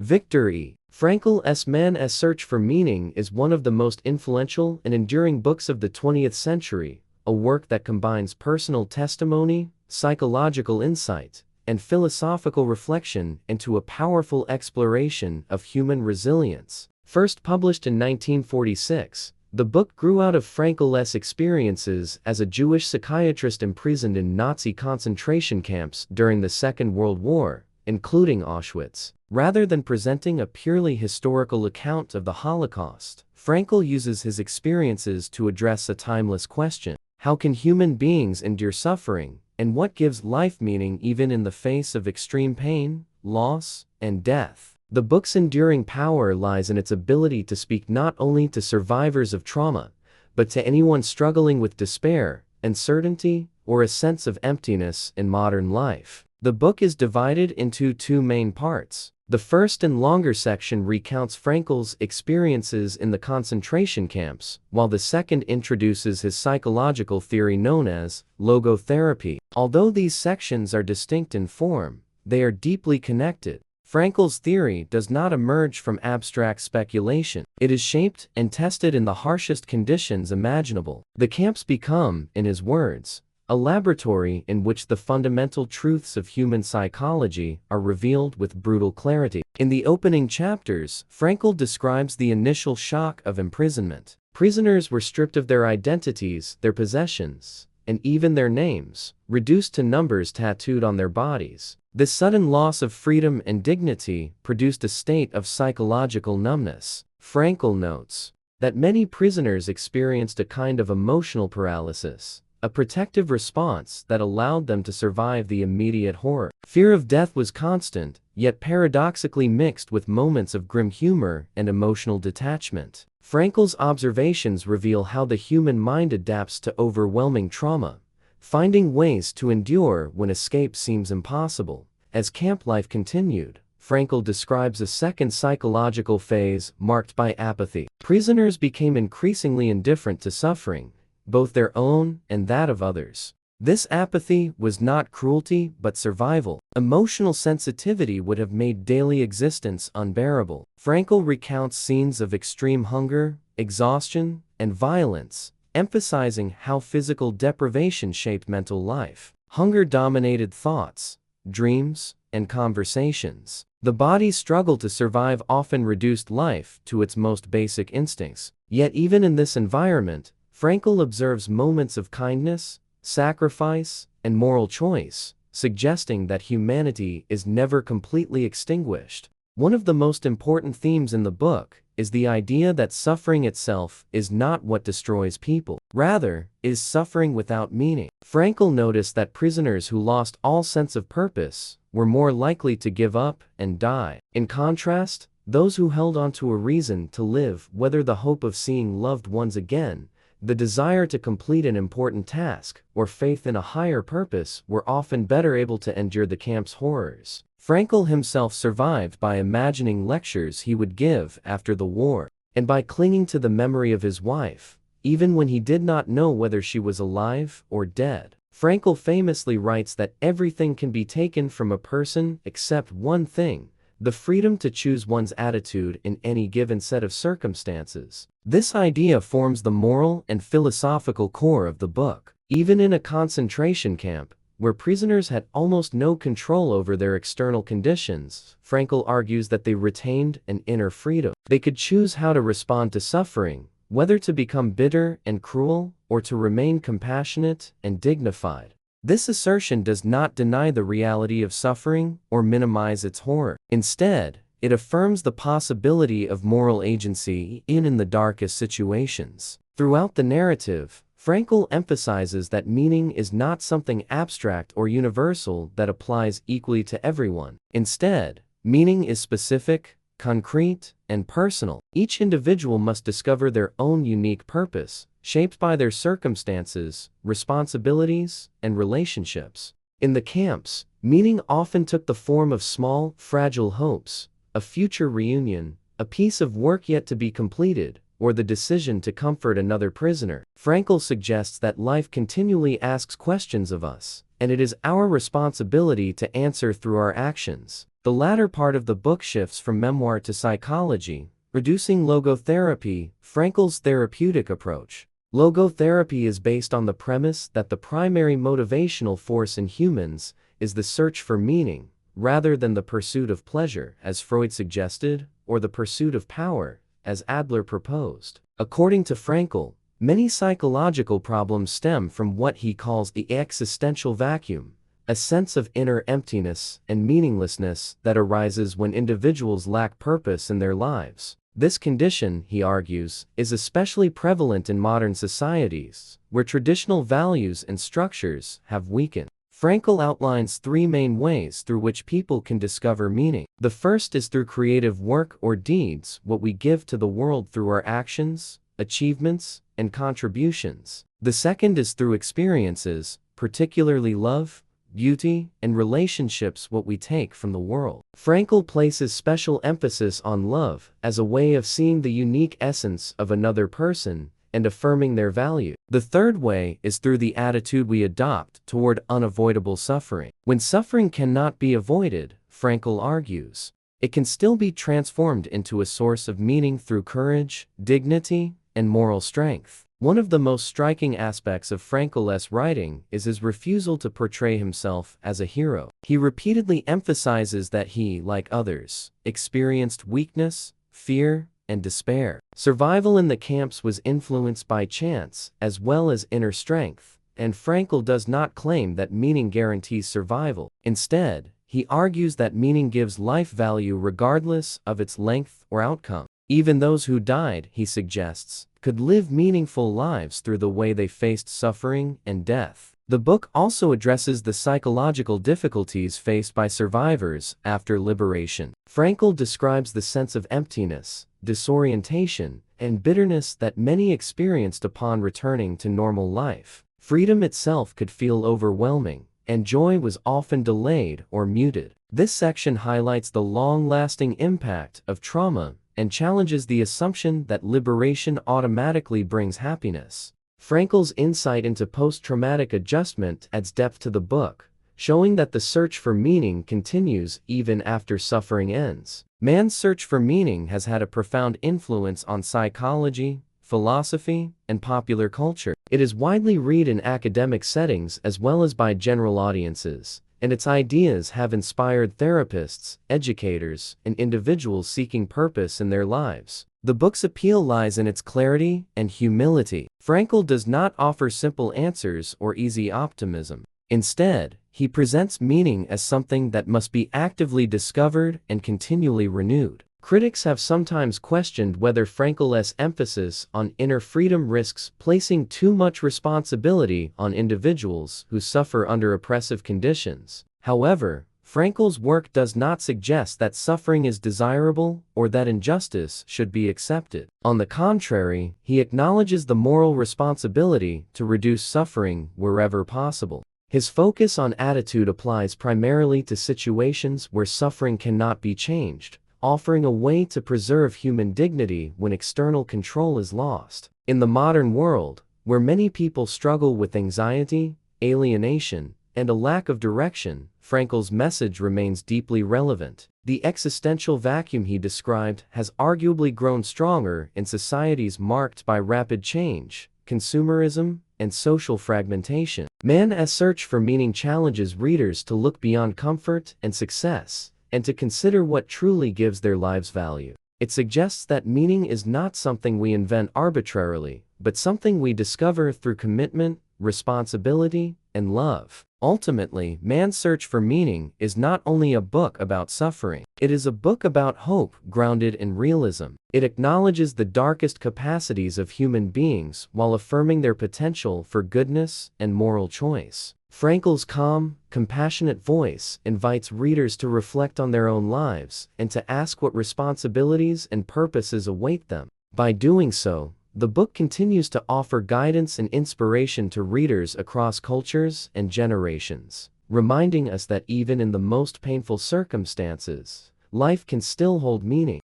Viktor Frankl's Man's Search for Meaning is one of the most influential and enduring books of the 20th century, a work that combines personal testimony, psychological insight, and philosophical reflection into a powerful exploration of human resilience. First published in 1946, the book grew out of Frankl's experiences as a Jewish psychiatrist imprisoned in Nazi concentration camps during the Second World War, including Auschwitz. Rather than presenting a purely historical account of the Holocaust, Frankl uses his experiences to address a timeless question: how can human beings endure suffering, and what gives life meaning even in the face of extreme pain, loss, and death? The book's enduring power lies in its ability to speak not only to survivors of trauma, but to anyone struggling with despair, uncertainty, or a sense of emptiness in modern life. The book is divided into two main parts. The first and longer section recounts Frankl's experiences in the concentration camps, while the second introduces his psychological theory known as logotherapy. Although these sections are distinct in form, they are deeply connected. Frankl's theory does not emerge from abstract speculation. It is shaped and tested in the harshest conditions imaginable. The camps become, in his words, a laboratory in which the fundamental truths of human psychology are revealed with brutal clarity. In the opening chapters, Frankl describes the initial shock of imprisonment. Prisoners were stripped of their identities, their possessions, and even their names, reduced to numbers tattooed on their bodies. This sudden loss of freedom and dignity produced a state of psychological numbness. Frankl notes that many prisoners experienced a kind of emotional paralysis, a protective response that allowed them to survive the immediate horror. Fear of death was constant, yet paradoxically mixed with moments of grim humor and emotional detachment. Frankl's observations reveal how the human mind adapts to overwhelming trauma, finding ways to endure when escape seems impossible. As camp life continued, Frankl describes a second psychological phase marked by apathy. Prisoners became increasingly indifferent to suffering, both their own and that of others. This apathy was not cruelty but survival. Emotional sensitivity would have made daily existence unbearable. Frankl recounts scenes of extreme hunger, exhaustion, and violence, emphasizing how physical deprivation shaped mental life. Hunger dominated thoughts, dreams, and conversations. The body's struggle to survive often reduced life to its most basic instincts. Yet even in this environment, Frankl observes moments of kindness, sacrifice, and moral choice, suggesting that humanity is never completely extinguished. One of the most important themes in the book is the idea that suffering itself is not what destroys people. Rather, is suffering without meaning. Frankl noticed that prisoners who lost all sense of purpose were more likely to give up and die. In contrast, those who held on to a reason to live, whether the hope of seeing loved ones again, the desire to complete an important task, or faith in a higher purpose, were often better able to endure the camp's horrors. Frankl himself survived by imagining lectures he would give after the war, and by clinging to the memory of his wife, even when he did not know whether she was alive or dead. Frankl famously writes that everything can be taken from a person except one thing: the freedom to choose one's attitude in any given set of circumstances. This idea forms the moral and philosophical core of the book. Even in a concentration camp, where prisoners had almost no control over their external conditions, Frankl argues that they retained an inner freedom. They could choose how to respond to suffering, whether to become bitter and cruel, or to remain compassionate and dignified. This assertion does not deny the reality of suffering or minimize its horror. Instead, it affirms the possibility of moral agency in the darkest situations. Throughout the narrative, Frankl emphasizes that meaning is not something abstract or universal that applies equally to everyone. Instead, meaning is specific, concrete, and personal. Each individual must discover their own unique purpose, shaped by their circumstances, responsibilities, and relationships. In the camps, meaning often took the form of small, fragile hopes, a future reunion, a piece of work yet to be completed, or the decision to comfort another prisoner. Frankl suggests that life continually asks questions of us, and it is our responsibility to answer through our actions. The latter part of the book shifts from memoir to psychology, reducing logotherapy, Frankl's therapeutic approach. Logotherapy is based on the premise that the primary motivational force in humans is the search for meaning, rather than the pursuit of pleasure, as Freud suggested, or the pursuit of power, as Adler proposed. According to Frankl, many psychological problems stem from what he calls the existential vacuum, a sense of inner emptiness and meaninglessness that arises when individuals lack purpose in their lives. This condition, he argues, is especially prevalent in modern societies, where traditional values and structures have weakened. Frankl outlines three main ways through which people can discover meaning. The first is through creative work or deeds, what we give to the world through our actions, achievements, and contributions. The second is through experiences, particularly love, beauty, and relationships, what we take from the world. Frankl places special emphasis on love as a way of seeing the unique essence of another person and affirming their value. The third way is through the attitude we adopt toward unavoidable suffering. When suffering cannot be avoided, Frankl argues, it can still be transformed into a source of meaning through courage, dignity, and moral strength. One of the most striking aspects of Frankl's writing is his refusal to portray himself as a hero. He repeatedly emphasizes that he, like others, experienced weakness, fear, and despair. Survival in the camps was influenced by chance as well as inner strength, and Frankl does not claim that meaning guarantees survival. Instead, he argues that meaning gives life value regardless of its length or outcome. Even those who died, he suggests, could live meaningful lives through the way they faced suffering and death. The book also addresses the psychological difficulties faced by survivors after liberation. Frankl describes the sense of emptiness, disorientation, and bitterness that many experienced upon returning to normal life. Freedom itself could feel overwhelming, and joy was often delayed or muted. This section highlights the long-lasting impact of trauma and challenges the assumption that liberation automatically brings happiness. Frankl's insight into post-traumatic adjustment adds depth to the book, showing that the search for meaning continues even after suffering ends. Man's search for meaning has had a profound influence on psychology, philosophy, and popular culture. It is widely read in academic settings as well as by general audiences, and its ideas have inspired therapists, educators, and individuals seeking purpose in their lives. The book's appeal lies in its clarity and humility. Frankl does not offer simple answers or easy optimism. Instead, he presents meaning as something that must be actively discovered and continually renewed. Critics have sometimes questioned whether Frankl's emphasis on inner freedom risks placing too much responsibility on individuals who suffer under oppressive conditions. However, Frankl's work does not suggest that suffering is desirable or that injustice should be accepted. On the contrary, he acknowledges the moral responsibility to reduce suffering wherever possible. His focus on attitude applies primarily to situations where suffering cannot be changed, offering a way to preserve human dignity when external control is lost. In the modern world, where many people struggle with anxiety, alienation, and a lack of direction, Frankl's message remains deeply relevant. The existential vacuum he described has arguably grown stronger in societies marked by rapid change, consumerism, and social fragmentation. Man's search for meaning challenges readers to look beyond comfort and success, and to consider what truly gives their lives value. It suggests that meaning is not something we invent arbitrarily, but something we discover through commitment, responsibility, and love. Ultimately, Man's Search for Meaning is not only a book about suffering. It is a book about hope grounded in realism. It acknowledges the darkest capacities of human beings while affirming their potential for goodness and moral choice. Frankl's calm, compassionate voice invites readers to reflect on their own lives and to ask what responsibilities and purposes await them. By doing so, the book continues to offer guidance and inspiration to readers across cultures and generations, reminding us that even in the most painful circumstances, life can still hold meaning.